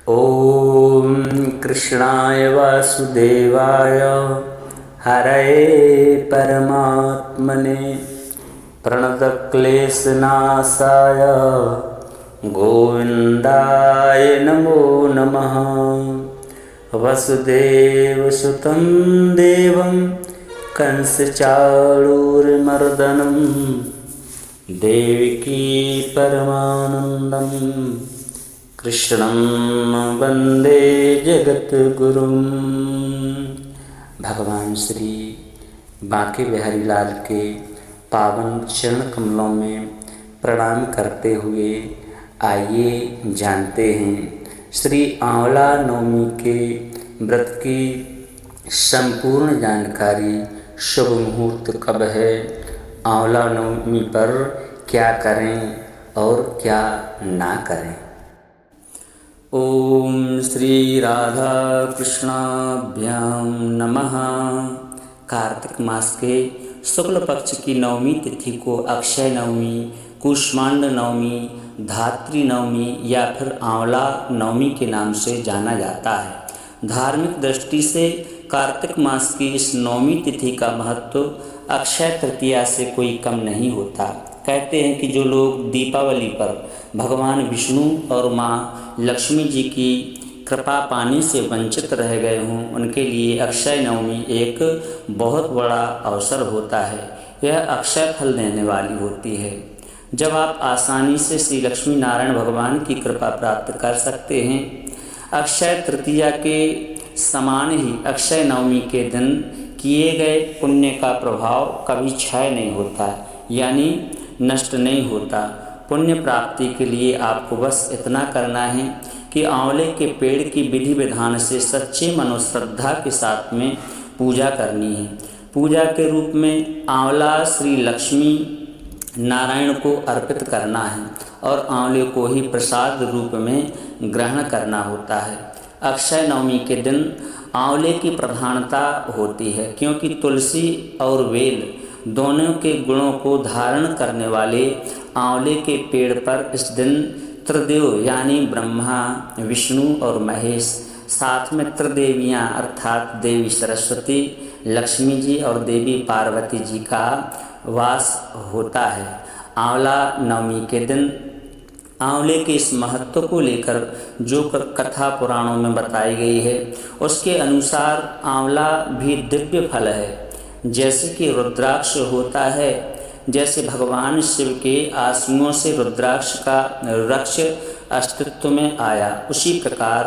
ॐ कृष्णाय वासुदेवाय हरये परमात्मने प्रणतक्लेशनाशाय गोविन्दाय नमो नमः। वसुदेवसुतं देवं कंसचाणूरमर्दनं देवकी परमानन्दं कृष्णं वन्दे जगद्गुरुं। भगवान श्री बांके बिहारी लाल के पावन चरण कमलों में प्रणाम करते हुए आइए जानते हैं श्री आंवला नवमी के व्रत की संपूर्ण जानकारी। शुभ मुहूर्त कब है, आंवला नवमी पर क्या करें और क्या ना करें। ओम श्री राधा कृष्णाभ्याम नमः। कार्तिक मास के शुक्ल पक्ष की नवमी तिथि को अक्षय नवमी, कूष्मांड नवमी, धात्री नवमी या फिर आंवला नवमी के नाम से जाना जाता है। धार्मिक दृष्टि से कार्तिक मास की इस नवमी तिथि का महत्व अक्षय तृतीया से कोई कम नहीं होता। कहते हैं कि जो लोग दीपावली पर भगवान विष्णु और माँ लक्ष्मी जी की कृपा पाने से वंचित रह गए हों, उनके लिए अक्षय नवमी एक बहुत बड़ा अवसर होता है। यह अक्षय फल देने वाली होती है। जब आप आसानी से श्री लक्ष्मी नारायण भगवान की कृपा प्राप्त कर सकते हैं। अक्षय तृतीया के समान ही अक्षय नवमी के दिन किए गए पुण्य का प्रभाव कभी क्षय नहीं होता, यानी नष्ट नहीं होता। पुण्य प्राप्ति के लिए आपको बस इतना करना है कि आंवले के पेड़ की विधि विधान से सच्चे मनोश्रद्धा के साथ में पूजा करनी है। पूजा के रूप में आंवला श्री लक्ष्मी नारायण को अर्पित करना है और आंवले को ही प्रसाद रूप में ग्रहण करना होता है। अक्षय नवमी के दिन आंवले की प्रधानता होती है, क्योंकि तुलसी और बेल दोनों के गुणों को धारण करने वाले आंवले के पेड़ पर इस दिन त्रिदेव यानी ब्रह्मा, विष्णु और महेश, साथ में त्रिदेवियाँ अर्थात देवी सरस्वती, लक्ष्मी जी और देवी पार्वती जी का वास होता है। आंवला नवमी के दिन आंवले के इस महत्व को लेकर जो कथा पुराणों में बताई गई है, उसके अनुसार आंवला भी दिव्य फल है। जैसे कि रुद्राक्ष होता है, जैसे भगवान शिव के आंसुओं से रुद्राक्ष का वृक्ष अस्तित्व में आया, उसी प्रकार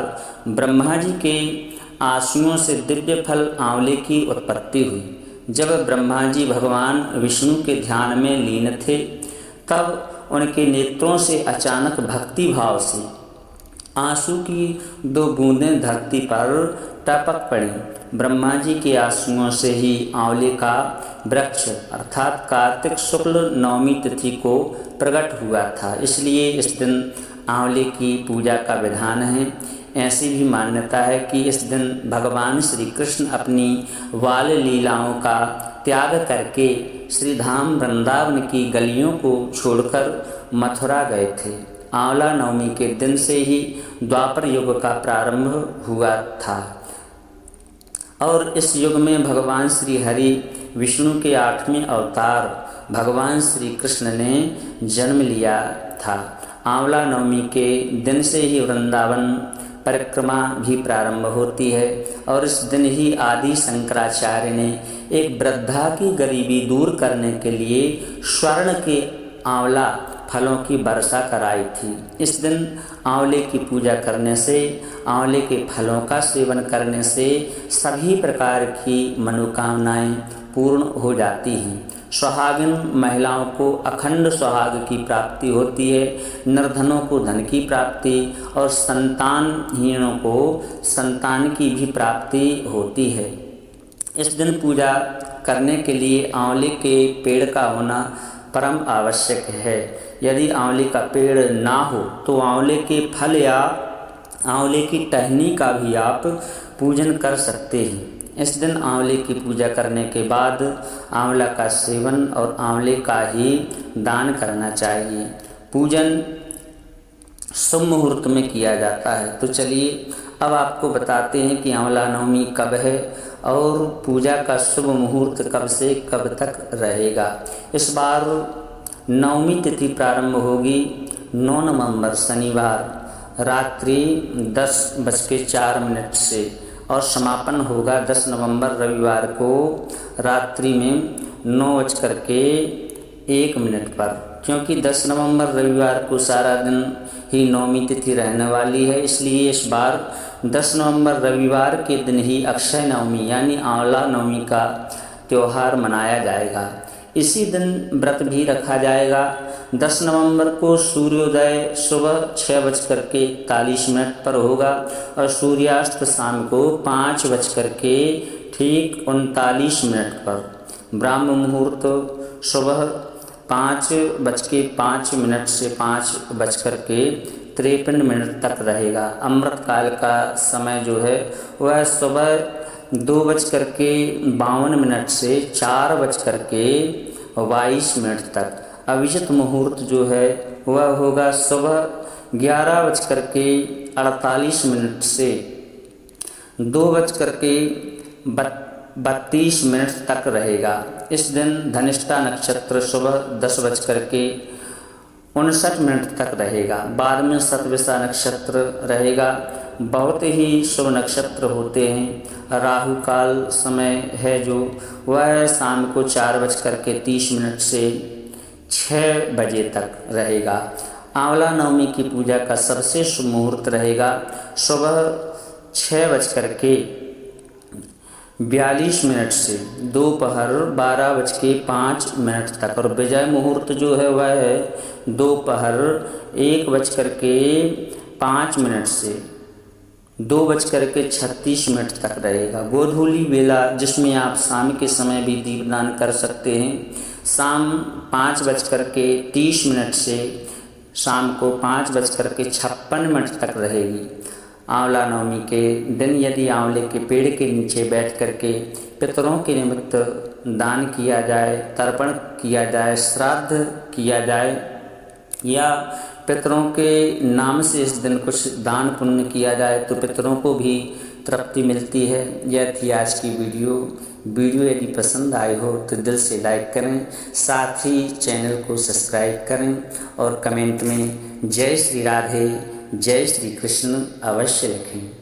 ब्रह्मा जी के आंसुओं से दिव्य फल आंवले की उत्पत्ति हुई। जब ब्रह्मा जी भगवान विष्णु के ध्यान में लीन थे, तब उनके नेत्रों से अचानक भक्ति भाव से आंसू की 2 बूंदें धरती पर टपक पड़ी। ब्रह्मा जी के आंसुओं से ही आंवले का वृक्ष अर्थात कार्तिक शुक्ल नवमी तिथि को प्रकट हुआ था। इसलिए इस दिन आंवले की पूजा का विधान है। ऐसी भी मान्यता है कि इस दिन भगवान श्री कृष्ण अपनी बाल लीलाओं का त्याग करके श्री धाम वृंदावन की गलियों को छोड़कर मथुरा गए थे। आंवला नवमी के दिन से ही द्वापर युग का प्रारंभ हुआ था और इस युग में भगवान श्री हरि विष्णु के 8वें अवतार भगवान श्री कृष्ण ने जन्म लिया था। आंवला नवमी के दिन से ही वृंदावन परिक्रमा भी प्रारंभ होती है और इस दिन ही आदि शंकराचार्य ने एक वृद्धा की गरीबी दूर करने के लिए स्वर्ण के आंवला फलों की वर्षा कराई थी। इस दिन आंवले की पूजा करने से, आंवले के फलों का सेवन करने से सभी प्रकार की मनोकामनाएं पूर्ण हो जाती हैं। सुहागिन महिलाओं को अखंड सुहाग की प्राप्ति होती है, निर्धनों को धन की प्राप्ति और संतानहीनों को संतान की भी प्राप्ति होती है। इस दिन पूजा करने के लिए आंवले के पेड़ का होना परम आवश्यक है। यदि आंवले का पेड़ ना हो तो आंवले के फल या आंवले की टहनी का भी आप पूजन कर सकते हैं। इस दिन आंवले की पूजा करने के बाद आंवला का सेवन और आंवले का ही दान करना चाहिए। पूजन शुभ मुहूर्त में किया जाता है। तो चलिए अब आपको बताते हैं कि आंवला नवमी कब है और पूजा का शुभ मुहूर्त कब से कब तक रहेगा। इस बार नवमी तिथि प्रारंभ होगी 9 नवंबर शनिवार रात्रि 10:04 से और समापन होगा 10 नवंबर रविवार को रात्रि में 9:01 पर। क्योंकि 10 नवंबर रविवार को सारा दिन ही नवमी तिथि रहने वाली है, इसलिए इस बार 10 नवंबर रविवार के दिन ही अक्षय नवमी यानी आंवला नवमी का त्यौहार मनाया जाएगा। इसी दिन व्रत भी रखा जाएगा। 10 नवंबर को सूर्योदय सुबह 6:41 पर होगा और सूर्यास्त शाम को 5:39 पर। ब्राह्म मुहूर्त सुबह 5:05 से 5:53 तक रहेगा। अमृत काल का समय जो है वह सुबह 2:52 से 4:22 तक। अभिजित मुहूर्त जो है वह होगा सुबह 11:48 से 2:32 तक रहेगा। इस दिन धनिष्ठा नक्षत्र सुबह 10:59 तक रहेगा। बाद में शतभिषा नक्षत्र रहेगा। बहुत ही शुभ नक्षत्र होते हैं। राहु काल समय है जो वह शाम को 4:30 से 6 बजे तक रहेगा। आंवला नवमी की पूजा का सबसे शुभ मुहूर्त रहेगा सुबह 6:42 से दोपहर 12:05 तक और विजय मुहूर्त जो है वह है दोपहर 1:05 से 2:36 तक रहेगा। गोधूली बेला जिसमें आप शाम के समय भी दीपदान कर सकते हैं, शाम 5:30 से शाम को 5:56 तक रहेगी। आंवला नवमी के दिन यदि आंवले के पेड़ के नीचे बैठ करके पितरों के निमित्त दान किया जाए, तर्पण किया जाए, श्राद्ध किया जाए या पितरों के नाम से इस दिन कुछ दान पुण्य किया जाए तो पितरों को भी तृप्ति मिलती है। यह थी आज की वीडियो यदि पसंद आई हो तो दिल से लाइक करें, साथ ही चैनल को सब्सक्राइब करें और कमेंट में जय श्री राधे जय श्री कृष्ण अवश्य लिखें।